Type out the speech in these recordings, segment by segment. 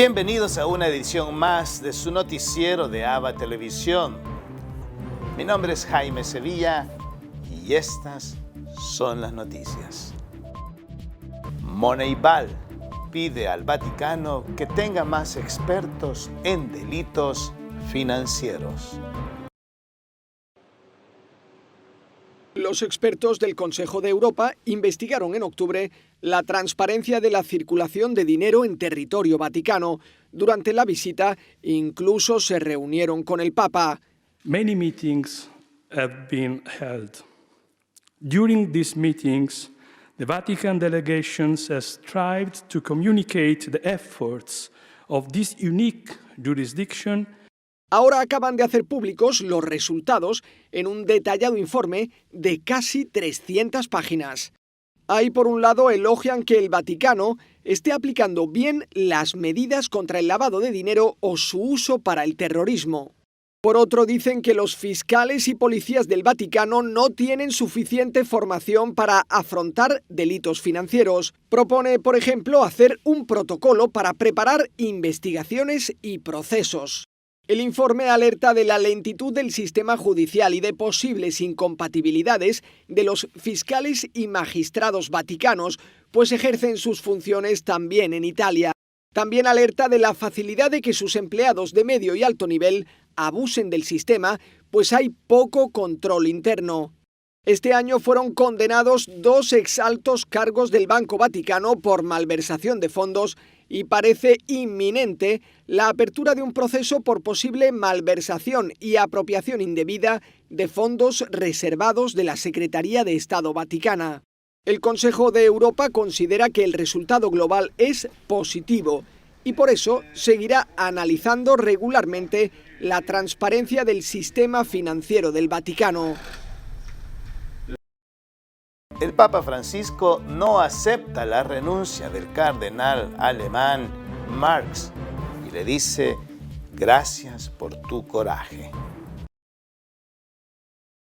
Bienvenidos a una edición más de su noticiero de ABA Televisión. Mi nombre es Jaime Sevilla y estas son las noticias. Moneyball pide al Vaticano que tenga más expertos en delitos financieros. Los expertos del Consejo de Europa investigaron en octubre la transparencia de la circulación de dinero en territorio vaticano. Durante la visita, incluso se reunieron con el Papa. Many meetings have been held. During these meetings, the Vatican delegations has strived to communicate the efforts of this unique jurisdiction. Ahora acaban de hacer públicos los resultados en un detallado informe de casi 300 páginas. Ahí, por un lado, elogian que el Vaticano esté aplicando bien las medidas contra el lavado de dinero o su uso para el terrorismo. Por otro, dicen que los fiscales y policías del Vaticano no tienen suficiente formación para afrontar delitos financieros. Propone, por ejemplo, hacer un protocolo para preparar investigaciones y procesos. El informe alerta de la lentitud del sistema judicial y de posibles incompatibilidades de los fiscales y magistrados vaticanos, pues ejercen sus funciones también en Italia. También alerta de la facilidad de que sus empleados de medio y alto nivel abusen del sistema, pues hay poco control interno. Este año fueron condenados 2 exaltos cargos del Banco Vaticano por malversación de fondos y parece inminente la apertura de un proceso por posible malversación y apropiación indebida de fondos reservados de la Secretaría de Estado Vaticana. El Consejo de Europa considera que el resultado global es positivo y por eso seguirá analizando regularmente la transparencia del sistema financiero del Vaticano. El Papa Francisco no acepta la renuncia del cardenal alemán Marx y le dice: gracias por tu coraje.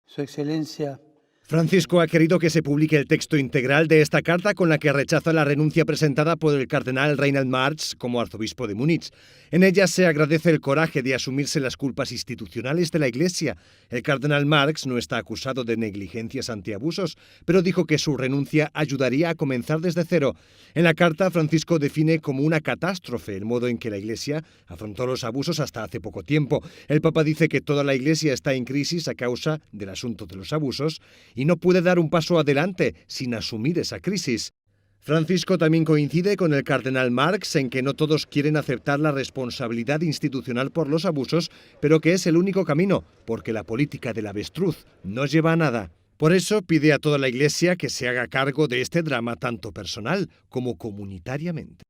Su Excelencia. Francisco ha querido que se publique el texto integral de esta carta con la que rechaza la renuncia presentada por el cardenal Reinhard Marx como arzobispo de Múnich. En ella se agradece el coraje de asumirse las culpas institucionales de la Iglesia. El cardenal Marx no está acusado de negligencias antiabusos, pero dijo que su renuncia ayudaría a comenzar desde cero. En la carta, Francisco define como una catástrofe el modo en que la Iglesia afrontó los abusos hasta hace poco tiempo. El Papa dice que toda la Iglesia está en crisis a causa del asunto de los abusos y no puede dar un paso adelante sin asumir esa crisis. Francisco también coincide con el cardenal Marx en que no todos quieren aceptar la responsabilidad institucional por los abusos, pero que es el único camino, porque la política del avestruz no lleva a nada. Por eso pide a toda la Iglesia que se haga cargo de este drama tanto personal como comunitariamente.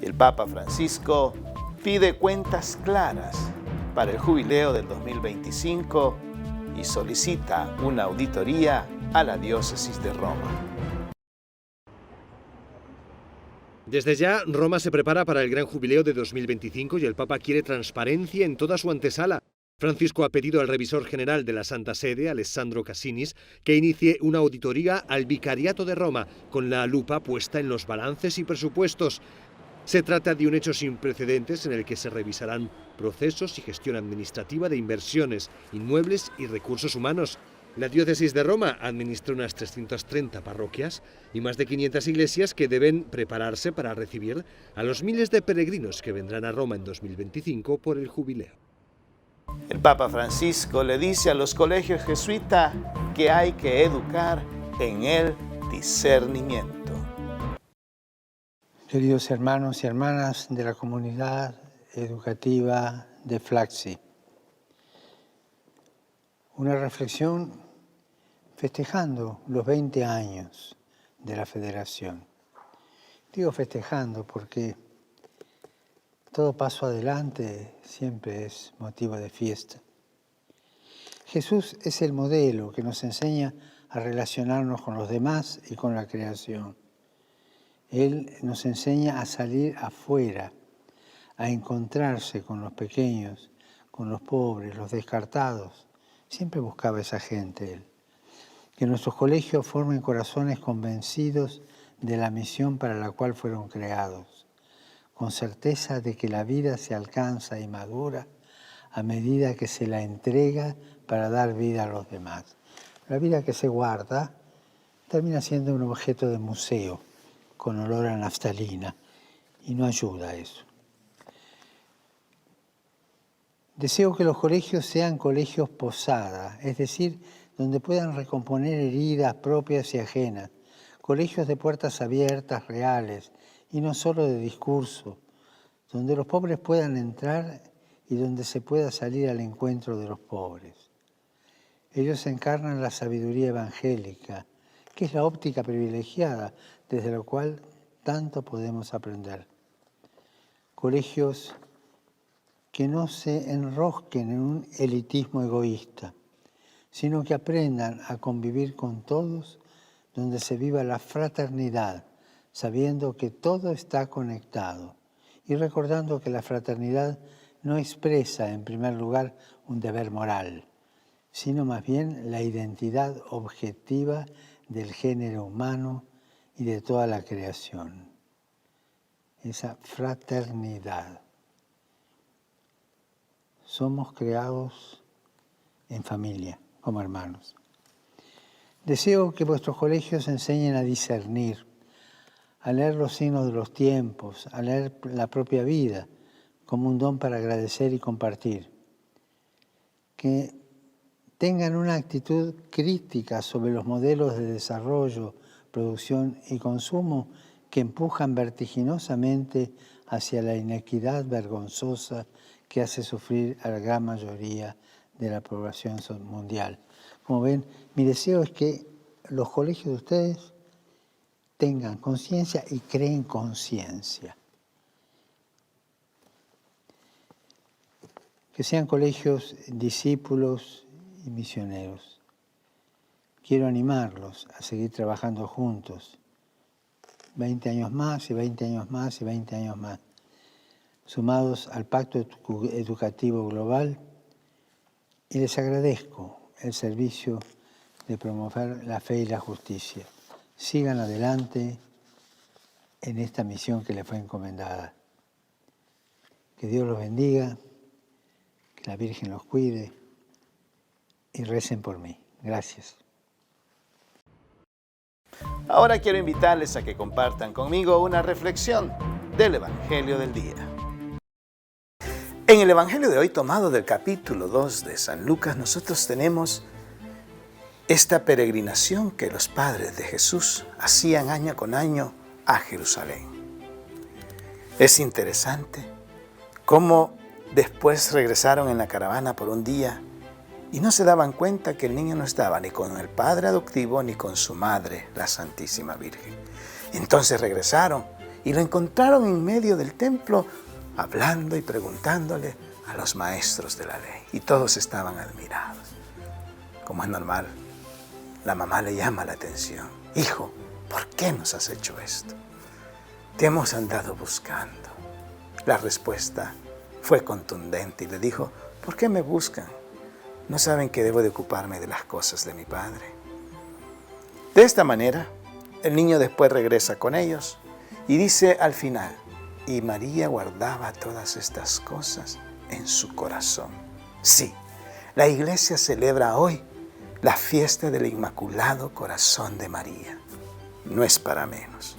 El Papa Francisco pide cuentas claras para el jubileo del 2025 y solicita una auditoría a la diócesis de Roma. Desde ya, Roma se prepara para el gran jubileo de 2025 y el Papa quiere transparencia en toda su antesala. Francisco ha pedido al revisor general de la Santa Sede, Alessandro Cassinis, que inicie una auditoría al Vicariato de Roma, con la lupa puesta en los balances y presupuestos. Se trata de un hecho sin precedentes en el que se revisarán procesos y gestión administrativa de inversiones, inmuebles y recursos humanos. La diócesis de Roma administra unas 330 parroquias y más de 500 iglesias que deben prepararse para recibir a los miles de peregrinos que vendrán a Roma en 2025 por el jubileo. El Papa Francisco le dice a los colegios jesuitas que hay que educar en el discernimiento. Queridos hermanos y hermanas de la comunidad educativa de Flaxi, una reflexión festejando los 20 años de la Federación. Digo festejando porque todo paso adelante siempre es motivo de fiesta. Jesús es el modelo que nos enseña a relacionarnos con los demás y con la creación. Él nos enseña a salir afuera, a encontrarse con los pequeños, con los pobres, los descartados. Siempre buscaba esa gente él. Que nuestros colegios formen corazones convencidos de la misión para la cual fueron creados. con certeza de que la vida se alcanza y madura a medida que se la entrega para dar vida a los demás. La vida que se guarda termina siendo un objeto de museo con olor a naftalina y no ayuda a eso. Deseo que los colegios sean colegios posada, es decir, donde puedan recomponer heridas propias y ajenas, colegios de puertas abiertas, reales, y no solo de discurso, donde los pobres puedan entrar y donde se pueda salir al encuentro de los pobres. Ellos encarnan la sabiduría evangélica, que es la óptica privilegiada desde la cual tanto podemos aprender. Colegios que no se enrosquen en un elitismo egoísta, sino que aprendan a convivir con todos, donde se viva la fraternidad, sabiendo que todo está conectado y recordando que la fraternidad no expresa en primer lugar un deber moral, sino más bien la identidad objetiva del género humano y de toda la creación. Esa fraternidad. Somos creados en familia, como hermanos. Deseo que vuestros colegios enseñen a discernir, a leer los signos de los tiempos, a leer la propia vida como un don para agradecer y compartir. Que tengan una actitud crítica sobre los modelos de desarrollo, producción y consumo que empujan vertiginosamente hacia la inequidad vergonzosa que hace sufrir a la gran mayoría de la población mundial. Como ven, mi deseo es que los colegios de ustedes tengan conciencia y creen conciencia. Que sean colegios discípulos y misioneros. Quiero animarlos a seguir trabajando juntos. 20 años más y 20 años más y 20 años más. Sumados al Pacto Educativo Global, y les agradezco el servicio de promover la fe y la justicia. Sigan adelante en esta misión que les fue encomendada. Que Dios los bendiga, que la Virgen los cuide y recen por mí. Gracias. Ahora quiero invitarles a que compartan conmigo una reflexión del Evangelio del día. En el Evangelio de hoy, tomado del capítulo 2 de San Lucas, nosotros tenemos esta peregrinación que los padres de Jesús hacían año con año a Jerusalén. Es interesante cómo después regresaron en la caravana por un día y no se daban cuenta que el niño no estaba ni con el padre adoptivo ni con su madre, la Santísima Virgen. Entonces regresaron y lo encontraron en medio del templo hablando y preguntándole a los maestros de la ley. Y todos estaban admirados. Como es normal, la mamá le llama la atención. Hijo, ¿por qué nos has hecho esto? Te hemos andado buscando. La respuesta fue contundente y le dijo, ¿por qué me buscan? ¿No saben que debo de ocuparme de las cosas de mi padre? De esta manera, el niño después regresa con ellos y dice al final, y María guardaba todas estas cosas en su corazón. Sí, la iglesia celebra hoy la fiesta del Inmaculado Corazón de María. No es para menos.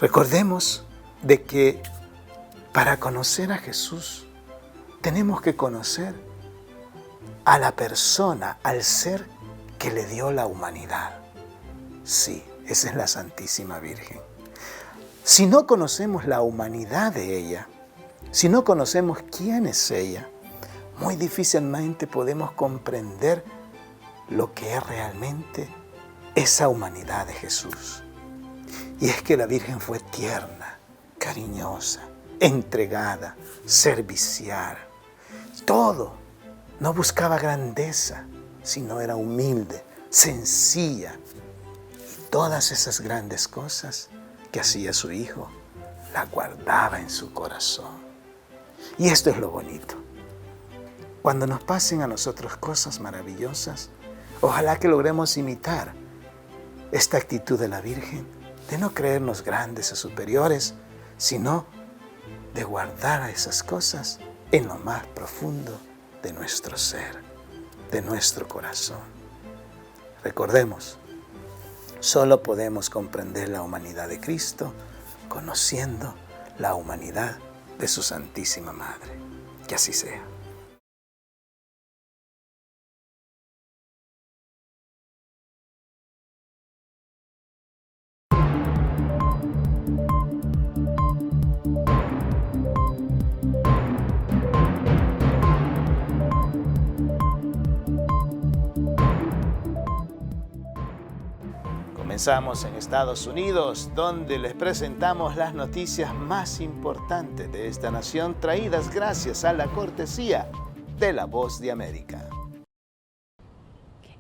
Recordemos de que para conocer a Jesús tenemos que conocer a la persona, al ser que le dio la humanidad. Sí, esa es la Santísima Virgen. Si no conocemos la humanidad de ella, si no conocemos quién es ella, muy difícilmente podemos comprender lo que es realmente esa humanidad de Jesús. Y es que la Virgen fue tierna, cariñosa, entregada, servicial. Todo. No buscaba grandeza, sino era humilde, sencilla. Y todas esas grandes cosas que hacía su Hijo, la guardaba en su corazón. Y esto es lo bonito. Cuando nos pasen a nosotros cosas maravillosas, ojalá que logremos imitar esta actitud de la Virgen, de no creernos grandes o superiores, sino de guardar esas cosas en lo más profundo de nuestro ser, de nuestro corazón. Recordemos, solo podemos comprender la humanidad de Cristo conociendo la humanidad de su Santísima Madre. Que así sea. Comenzamos en Estados Unidos, donde les presentamos las noticias más importantes de esta nación, traídas gracias a la cortesía de La Voz de América.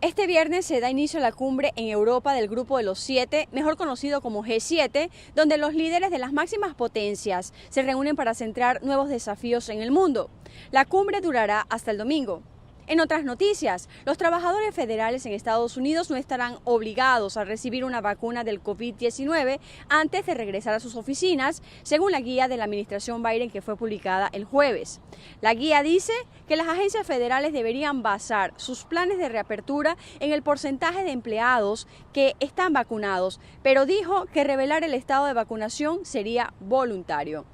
Este viernes se da inicio a la cumbre en Europa del Grupo de los 7, mejor conocido como G7, donde los líderes de las máximas potencias se reúnen para centrar nuevos desafíos en el mundo. La cumbre durará hasta el domingo. En otras noticias, los trabajadores federales en Estados Unidos no estarán obligados a recibir una vacuna del COVID-19 antes de regresar a sus oficinas, según la guía de la administración Biden que fue publicada el jueves. La guía dice que las agencias federales deberían basar sus planes de reapertura en el porcentaje de empleados que están vacunados, pero dijo que revelar el estado de vacunación sería voluntario.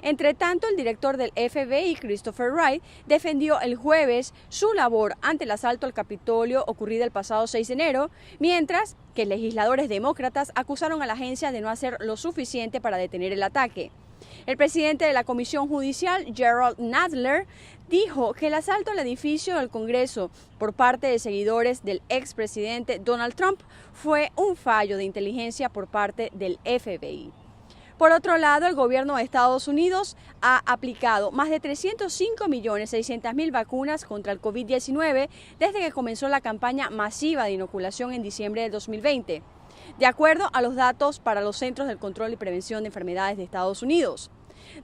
Entre tanto, el director del FBI, Christopher Wray, defendió el jueves su labor ante el asalto al Capitolio ocurrido el pasado 6 de enero, mientras que legisladores demócratas acusaron a la agencia de no hacer lo suficiente para detener el ataque. El presidente de la Comisión Judicial, Gerald Nadler, dijo que el asalto al edificio del Congreso por parte de seguidores del expresidente Donald Trump fue un fallo de inteligencia por parte del FBI. Por otro lado, el gobierno de Estados Unidos ha aplicado más de 305.600.000 vacunas contra el COVID-19 desde que comenzó la campaña masiva de inoculación en diciembre de 2020, de acuerdo a los datos para los Centros del Control y Prevención de Enfermedades de Estados Unidos.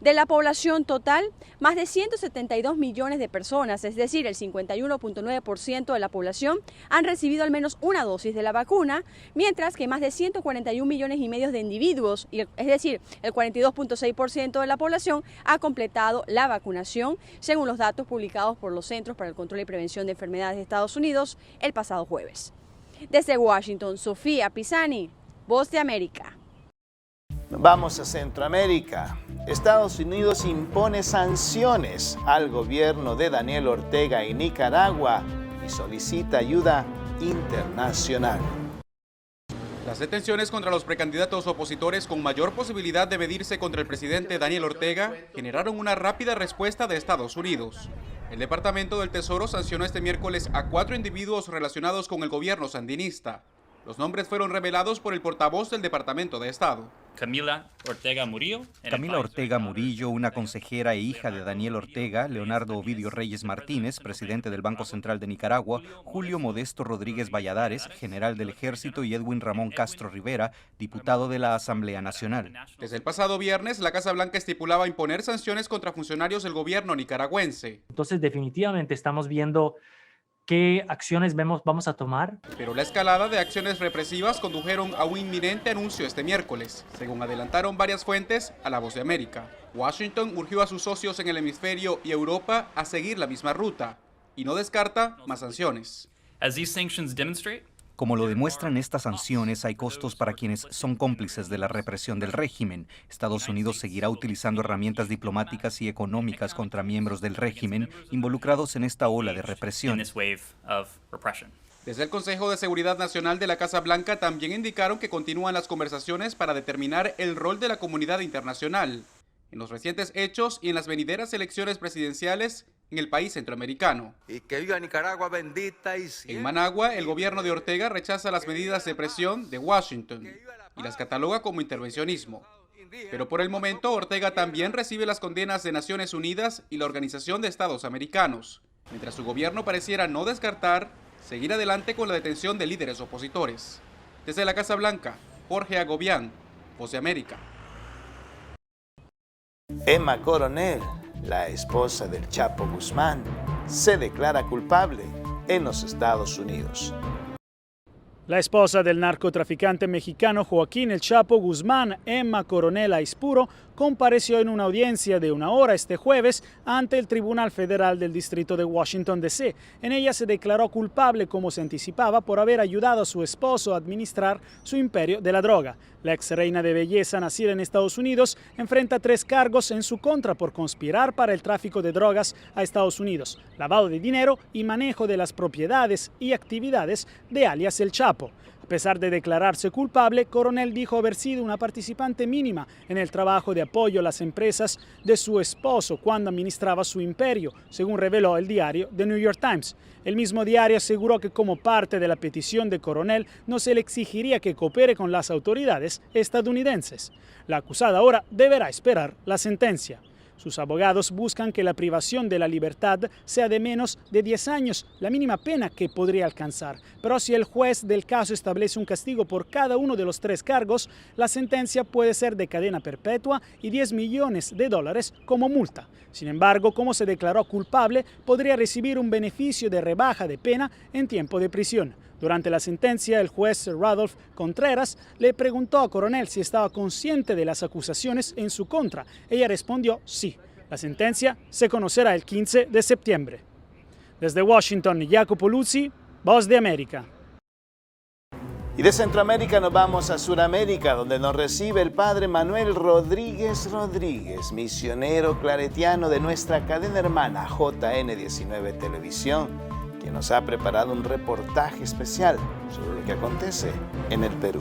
De la población total, más de 172 millones de personas, es decir, el 51.9% de la población, han recibido al menos una dosis de la vacuna, mientras que más de 141 millones y medio de individuos, es decir, el 42.6% de la población, ha completado la vacunación, según los datos publicados por los Centros para el Control y Prevención de Enfermedades de Estados Unidos el pasado jueves. Desde Washington, Sofía Pisani, Voz de América. Vamos a Centroamérica. Estados Unidos impone sanciones al gobierno de Daniel Ortega y Nicaragua y solicita ayuda internacional. Las detenciones contra los precandidatos opositores con mayor posibilidad de medirse contra el presidente Daniel Ortega generaron una rápida respuesta de Estados Unidos. El Departamento del Tesoro sancionó este miércoles a 4 individuos relacionados con el gobierno sandinista. Los nombres fueron revelados por el portavoz del Departamento de Estado. Camila Ortega Murillo, una consejera e hija de Daniel Ortega, Leonardo Ovidio Reyes Martínez, presidente del Banco Central de Nicaragua, Julio Modesto Rodríguez Valladares, general del Ejército, y Edwin Ramón Castro Rivera, diputado de la Asamblea Nacional. Desde el pasado viernes, la Casa Blanca estipulaba imponer sanciones contra funcionarios del gobierno nicaragüense. Entonces, definitivamente estamos viendo qué acciones vamos a tomar. Pero la escalada de acciones represivas condujeron a un inminente anuncio este miércoles, según adelantaron varias fuentes a La Voz de América. Washington urgió a sus socios en el hemisferio y Europa a seguir la misma ruta y no descarta más sanciones. Como lo demuestran estas sanciones, hay costos para quienes son cómplices de la represión del régimen. Estados Unidos seguirá utilizando herramientas diplomáticas y económicas contra miembros del régimen involucrados en esta ola de represión. Desde el Consejo de Seguridad Nacional de la Casa Blanca también indicaron que continúan las conversaciones para determinar el rol de la comunidad internacional en los recientes hechos y en las venideras elecciones presidenciales en el país centroamericano. Y que viva Nicaragua bendita y siempre. En Managua, el gobierno de Ortega rechaza las medidas de presión de Washington y las cataloga como intervencionismo. Pero por el momento, Ortega también recibe las condenas de Naciones Unidas y la Organización de Estados Americanos, mientras su gobierno pareciera no descartar seguir adelante con la detención de líderes opositores. Desde la Casa Blanca, Jorge Agobián, Voz de América. Emma Coronel, la esposa del Chapo Guzmán, se declara culpable en los Estados Unidos. La esposa del narcotraficante mexicano Joaquín El Chapo Guzmán, Emma Coronel Aispuro, compareció en una audiencia de 1 hora este jueves ante el Tribunal Federal del Distrito de Washington, D.C. En ella se declaró culpable, como se anticipaba, por haber ayudado a su esposo a administrar su imperio de la droga. La ex reina de belleza, nacida en Estados Unidos, enfrenta 3 cargos en su contra por conspirar para el tráfico de drogas a Estados Unidos, lavado de dinero y manejo de las propiedades y actividades de alias El Chapo. A pesar de declararse culpable, Coronel dijo haber sido una participante mínima en el trabajo de apoyo a las empresas de su esposo cuando administraba su imperio, según reveló el diario The New York Times. El mismo diario aseguró que como parte de la petición de Coronel no se le exigiría que coopere con las autoridades estadounidenses. La acusada ahora deberá esperar la sentencia. Sus abogados buscan que la privación de la libertad sea de menos de 10 años, la mínima pena que podría alcanzar. Pero si el juez del caso establece un castigo por cada uno de los 3 cargos, la sentencia puede ser de cadena perpetua y $10 millones como multa. Sin embargo, como se declaró culpable, podría recibir un beneficio de rebaja de pena en tiempo de prisión. Durante la sentencia, el juez Rudolph Contreras le preguntó a Coronel si estaba consciente de las acusaciones en su contra. Ella respondió sí. La sentencia se conocerá el 15 de septiembre. Desde Washington, Jacopo Luzzi, Voz de América. Y de Centroamérica nos vamos a Sudamérica, donde nos recibe el padre Manuel Rodríguez Rodríguez, misionero claretiano de nuestra cadena hermana JN19 Televisión, que nos ha preparado un reportaje especial sobre lo que acontece en el Perú.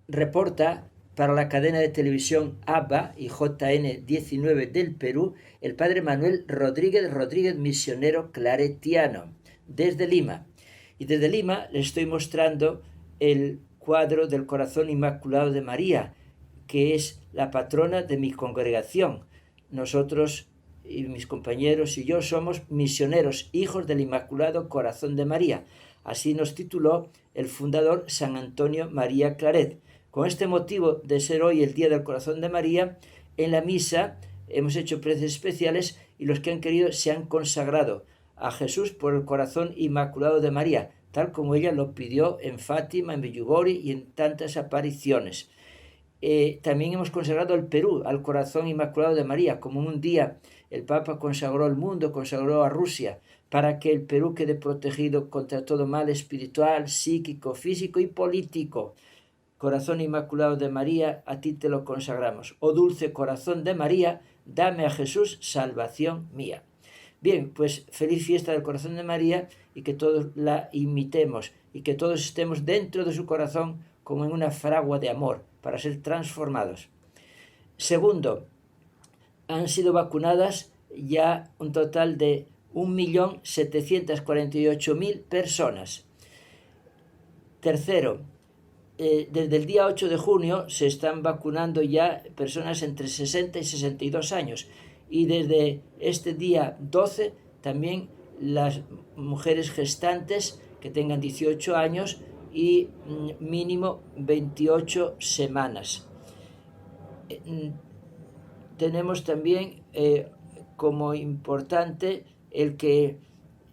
Reporta para la cadena de televisión ABA y JN19 del Perú el padre Manuel Rodríguez Rodríguez, misionero claretiano, desde Lima. Y desde Lima les estoy mostrando el cuadro del Corazón Inmaculado de María, que es la patrona de mi congregación. Nosotros y mis compañeros y yo somos misioneros, hijos del Inmaculado Corazón de María. Así nos tituló el fundador San Antonio María Claret. Con este motivo de ser hoy el Día del Corazón de María, en la misa hemos hecho preces especiales y los que han querido se han consagrado a Jesús por el Corazón Inmaculado de María, tal como ella lo pidió en Fátima, en Medjugorje y en tantas apariciones. También hemos consagrado el Perú al Corazón Inmaculado de María, como en un día el Papa consagró el mundo, consagró a Rusia, para que el Perú quede protegido contra todo mal espiritual, psíquico, físico y político. Corazón Inmaculado de María, a ti te lo consagramos. Oh dulce corazón de María, dame a Jesús, salvación mía. Bien, pues feliz fiesta del Corazón de María y que todos la imitemos y que todos estemos dentro de su corazón como en una fragua de amor para ser transformados. Segundo, han sido vacunadas ya un total de 1.748.000 personas. Tercero, desde el día 8 de junio se están vacunando ya personas entre 60 y 62 años. Y desde este día 12 también las mujeres gestantes que tengan 18 años y mínimo 28 semanas. Tenemos también como importante el que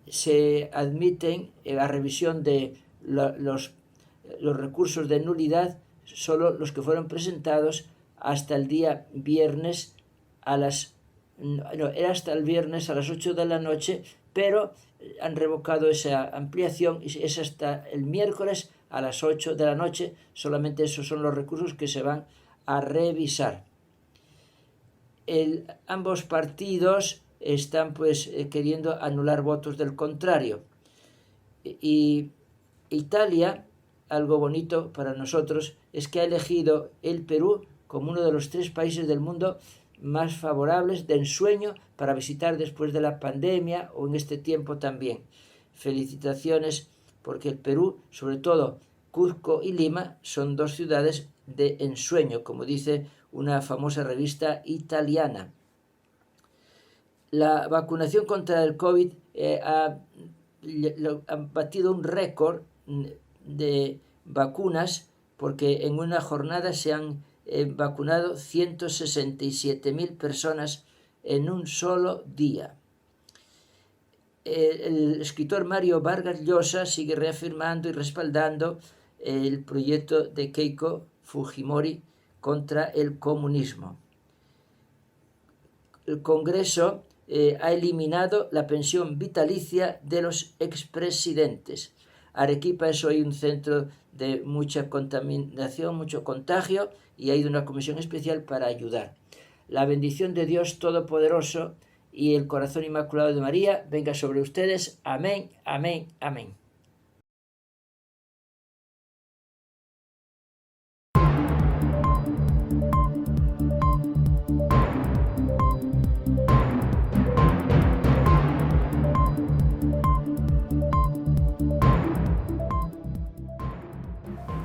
se admiten la revisión de los recursos de nulidad, solo los que fueron presentados hasta el día viernes era hasta el viernes a las 8 de la noche, pero han revocado esa ampliación y es hasta el miércoles a las 8 de la noche. Solamente esos son los recursos que se van a revisar. Ambos partidos están queriendo anular votos del contrario. Y Italia, algo bonito para nosotros, es que ha elegido el Perú como uno de los 3 países del mundo más favorables de ensueño para visitar después de la pandemia o en este tiempo también. Felicitaciones, porque el Perú, sobre todo Cuzco y Lima, son 2 ciudades de ensueño, como dice una famosa revista italiana. La vacunación contra el COVID ha batido un récord de vacunas, porque en una jornada se han vacunado 167.000 personas en un solo día. El escritor Mario Vargas Llosa sigue reafirmando y respaldando el proyecto de Keiko Fujimori contra el comunismo. El Congreso ha eliminado la pensión vitalicia de los expresidentes. Arequipa es hoy un centro de mucha contaminación, mucho contagio, y ha ido una comisión especial para ayudar. La bendición de Dios Todopoderoso y el corazón inmaculado de María venga sobre ustedes. Amén, amén, amén.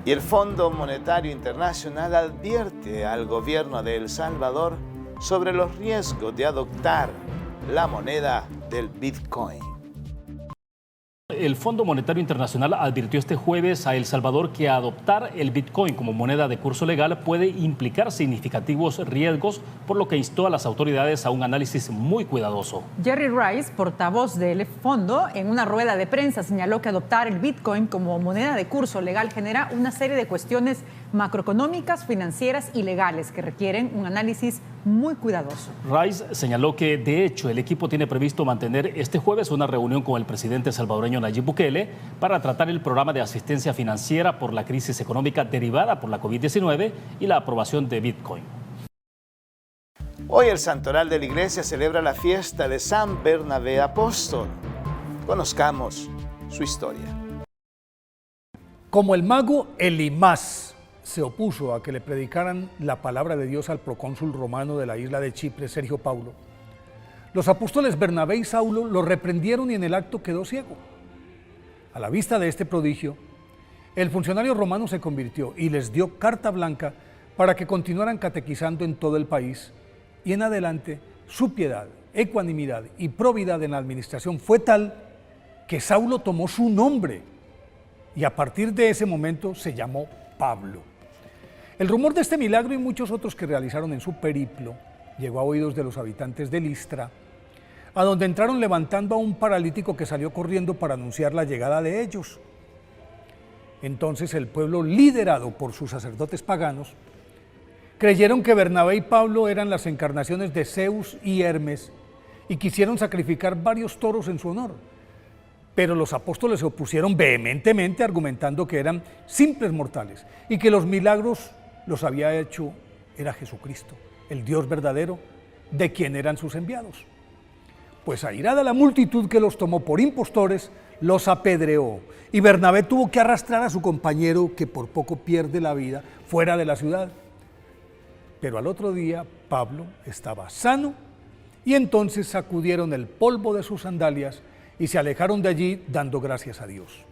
Y el Fondo Monetario Internacional advierte al gobierno de El Salvador sobre los riesgos de adoptar la moneda del Bitcoin. El Fondo Monetario Internacional advirtió este jueves a El Salvador que adoptar el Bitcoin como moneda de curso legal puede implicar significativos riesgos, por lo que instó a las autoridades a un análisis muy cuidadoso. Jerry Rice, portavoz del fondo, en una rueda de prensa señaló que adoptar el Bitcoin como moneda de curso legal genera una serie de cuestiones macroeconómicas, financieras y legales que requieren un análisis muy cuidadoso. Rice señaló que, de hecho, el equipo tiene previsto mantener este jueves una reunión con el presidente salvadoreño Nayib Bukele para tratar el programa de asistencia financiera por la crisis económica derivada por la COVID-19 y la aprobación de Bitcoin. Hoy el Santoral de la Iglesia celebra la fiesta de San Bernabé Apóstol. Conozcamos su historia. Como el mago Elimás se opuso a que le predicaran la palabra de Dios al procónsul romano de la isla de Chipre, Sergio Paulo, los apóstoles Bernabé y Saulo lo reprendieron y en el acto quedó ciego. A la vista de este prodigio, el funcionario romano se convirtió y les dio carta blanca para que continuaran catequizando en todo el país, y en adelante su piedad, ecuanimidad y probidad en la administración fue tal que Saulo tomó su nombre y a partir de ese momento se llamó Pablo. El rumor de este milagro y muchos otros que realizaron en su periplo llegó a oídos de los habitantes de Listra, a donde entraron levantando a un paralítico que salió corriendo para anunciar la llegada de ellos. Entonces el pueblo, liderado por sus sacerdotes paganos, creyeron que Bernabé y Pablo eran las encarnaciones de Zeus y Hermes y quisieron sacrificar varios toros en su honor. Pero los apóstoles se opusieron vehementemente, argumentando que eran simples mortales y que los milagros los había hecho era Jesucristo, el Dios verdadero, de quien eran sus enviados. Pues airada la multitud que los tomó por impostores, los apedreó, y Bernabé tuvo que arrastrar a su compañero, que por poco pierde la vida, fuera de la ciudad. Pero al otro día Pablo estaba sano, y entonces sacudieron el polvo de sus sandalias y se alejaron de allí dando gracias a Dios.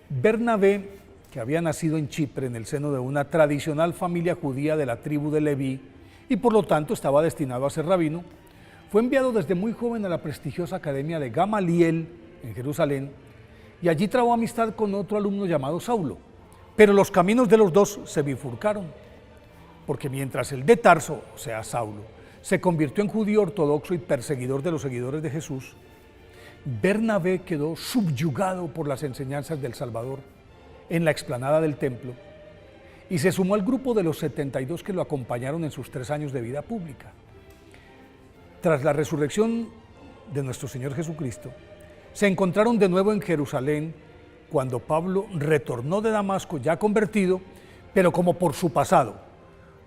Bernabé, que había nacido en Chipre en el seno de una tradicional familia judía de la tribu de Leví y por lo tanto estaba destinado a ser rabino, fue enviado desde muy joven a la prestigiosa academia de Gamaliel en Jerusalén y allí trabó amistad con otro alumno llamado Saulo. Pero los caminos de los dos se bifurcaron, porque mientras el de Tarso, o sea Saulo, se convirtió en judío ortodoxo y perseguidor de los seguidores de Jesús, Bernabé quedó subyugado por las enseñanzas del Salvador en la explanada del templo y se sumó al grupo de los 72 que lo acompañaron en sus 3 años de vida pública. Tras la resurrección de nuestro Señor Jesucristo, se encontraron de nuevo en Jerusalén cuando Pablo retornó de Damasco ya convertido, pero como por su pasado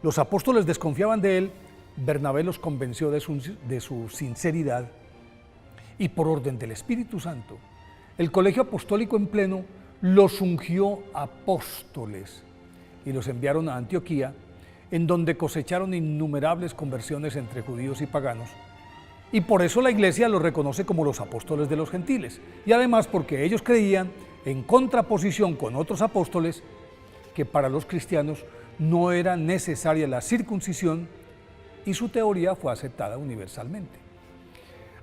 los apóstoles desconfiaban de él, Bernabé los convenció de su sinceridad y por orden del Espíritu Santo, el colegio apostólico en pleno los ungió apóstoles y los enviaron a Antioquía, en donde cosecharon innumerables conversiones entre judíos y paganos, y por eso la Iglesia los reconoce como los apóstoles de los gentiles, y además porque ellos creían, en contraposición con otros apóstoles, que para los cristianos no era necesaria la circuncisión, y su teoría fue aceptada universalmente.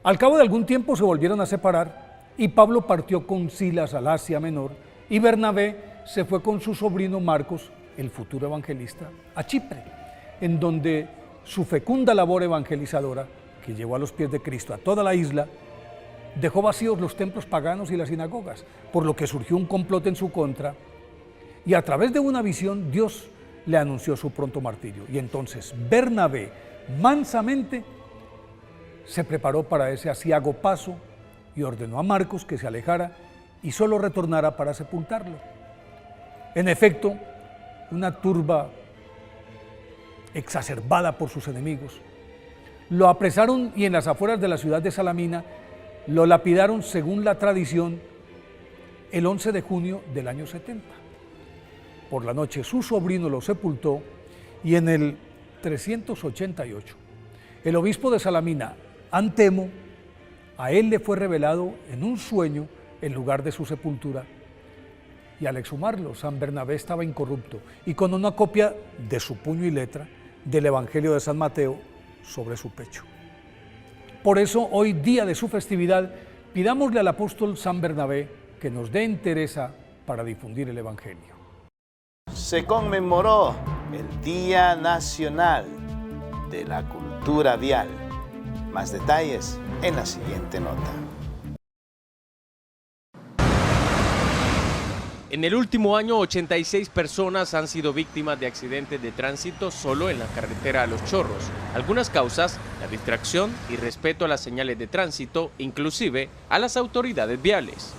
Al cabo de algún tiempo se volvieron a separar, y Pablo partió con Silas al Asia Menor, y Bernabé se fue con su sobrino Marcos, el futuro evangelista, a Chipre, en donde su fecunda labor evangelizadora, que llevó a los pies de Cristo a toda la isla, dejó vacíos los templos paganos y las sinagogas, por lo que surgió un complot en su contra, y a través de una visión Dios le anunció su pronto martirio. Y entonces Bernabé, mansamente, se preparó para ese aciago paso y ordenó a Marcos que se alejara y solo retornara para sepultarlo. En efecto, una turba exacerbada por sus enemigos lo apresaron y en las afueras de la ciudad de Salamina lo lapidaron según la tradición el 11 de junio del año 70. Por la noche su sobrino lo sepultó y en el 388 el obispo de Salamina, Antemo, a él le fue revelado en un sueño el lugar de su sepultura y al exhumarlo San Bernabé estaba incorrupto y con una copia de su puño y letra del Evangelio de San Mateo sobre su pecho. Por eso hoy, día de su festividad, pidámosle al apóstol San Bernabé que nos dé entereza para difundir el Evangelio. Se conmemoró el Día Nacional de la Cultura Vial. Más detalles en la siguiente nota. En el último año, 86 personas han sido víctimas de accidentes de tránsito solo en la carretera a Los Chorros. Algunas causas, la distracción y respeto a las señales de tránsito, inclusive a las autoridades viales.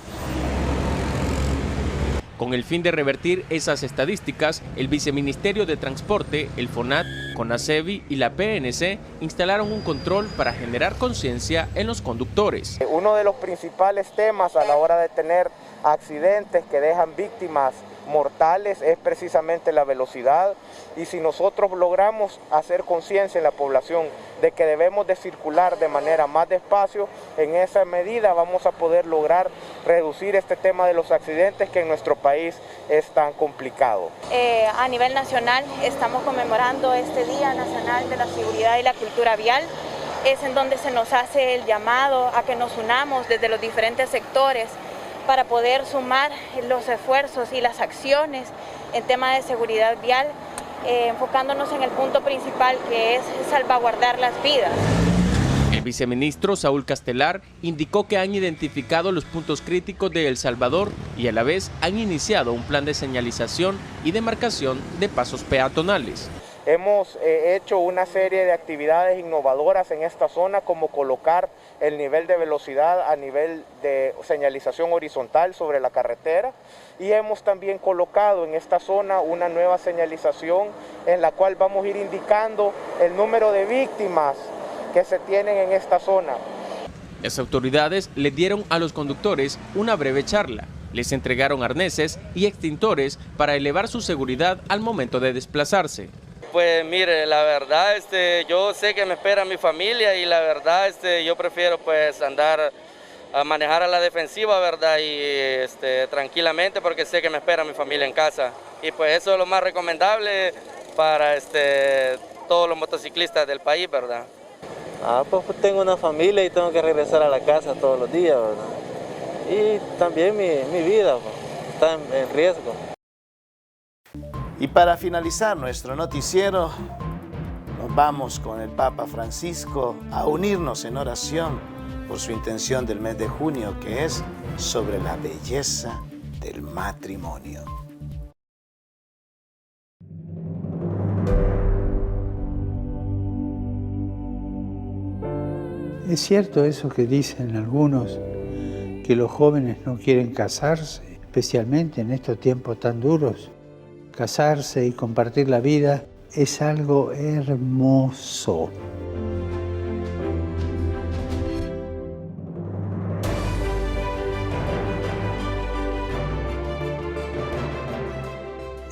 Con el fin de revertir esas estadísticas, el Viceministerio de Transporte, el FONAT, CONACEVI y la PNC instalaron un control para generar conciencia en los conductores. Uno de los principales temas a la hora de tener accidentes que dejan víctimas mortales es precisamente la velocidad, y si nosotros logramos hacer conciencia en la población de que debemos de circular de manera más despacio, en esa medida vamos a poder lograr reducir este tema de los accidentes que en nuestro país es tan complicado. A nivel nacional estamos conmemorando este Día Nacional de la Seguridad y la Cultura Vial. Es en donde se nos hace el llamado a que nos unamos desde los diferentes sectores para poder sumar los esfuerzos y las acciones en tema de seguridad vial, enfocándonos en el punto principal, que es salvaguardar las vidas. El viceministro Saúl Castelar indicó que han identificado los puntos críticos de El Salvador y a la vez han iniciado un plan de señalización y demarcación de pasos peatonales. Hemos hecho una serie de actividades innovadoras en esta zona, como colocar el nivel de velocidad a nivel de señalización horizontal sobre la carretera, y hemos también colocado en esta zona una nueva señalización en la cual vamos a ir indicando el número de víctimas que se tienen en esta zona. Las autoridades le dieron a los conductores una breve charla. Les entregaron arneses y extintores para elevar su seguridad al momento de desplazarse. Pues mire, la verdad, yo sé que me espera mi familia y la verdad, yo prefiero pues andar a manejar a la defensiva, ¿verdad? Y tranquilamente, porque sé que me espera mi familia en casa. Y pues eso es lo más recomendable para todos los motociclistas del país, ¿verdad? Pues tengo una familia y tengo que regresar a la casa todos los días, ¿verdad? Y también mi vida está en riesgo. Y para finalizar nuestro noticiero, nos vamos con el Papa Francisco a unirnos en oración por su intención del mes de junio, que es sobre la belleza del matrimonio. Es cierto eso que dicen algunos, que los jóvenes no quieren casarse, especialmente en estos tiempos tan duros. Casarse y compartir la vida es algo hermoso.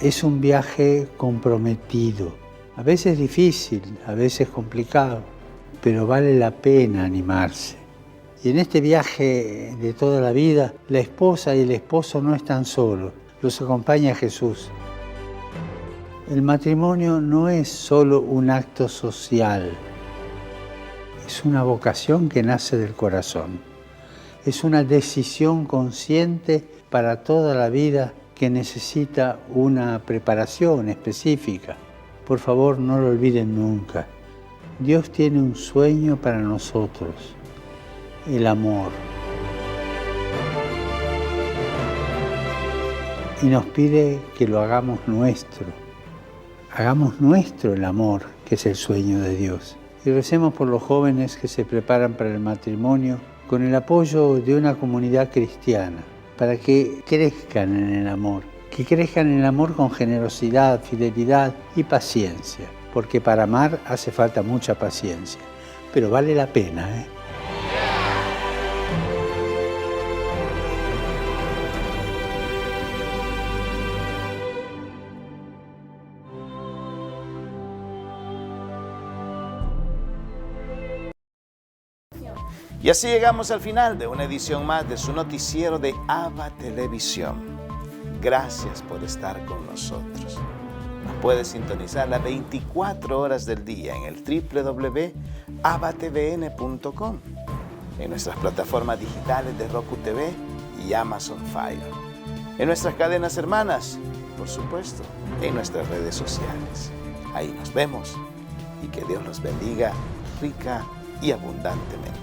Es un viaje comprometido, a veces difícil, a veces complicado, pero vale la pena animarse. Y en este viaje de toda la vida, la esposa y el esposo no están solos, los acompaña Jesús. El matrimonio no es solo un acto social, es una vocación que nace del corazón. Es una decisión consciente para toda la vida que necesita una preparación específica. Por favor, no lo olviden nunca. Dios tiene un sueño para nosotros, el amor. Y nos pide que lo hagamos nuestro. hagamos nuestro el amor, que es el sueño de Dios. Y recemos por los jóvenes que se preparan para el matrimonio con el apoyo de una comunidad cristiana, para que crezcan en el amor, que crezcan en el amor con generosidad, fidelidad y paciencia, porque para amar hace falta mucha paciencia, pero vale la pena, ¿eh? Y así llegamos al final de una edición más de su noticiero de ABA Televisión. Gracias por estar con nosotros. Nos puede sintonizar las 24 horas del día en el www.abatvn.com, en nuestras plataformas digitales de Roku TV y Amazon Fire, en nuestras cadenas hermanas, por supuesto, en nuestras redes sociales. Ahí nos vemos y que Dios los bendiga rica y abundantemente.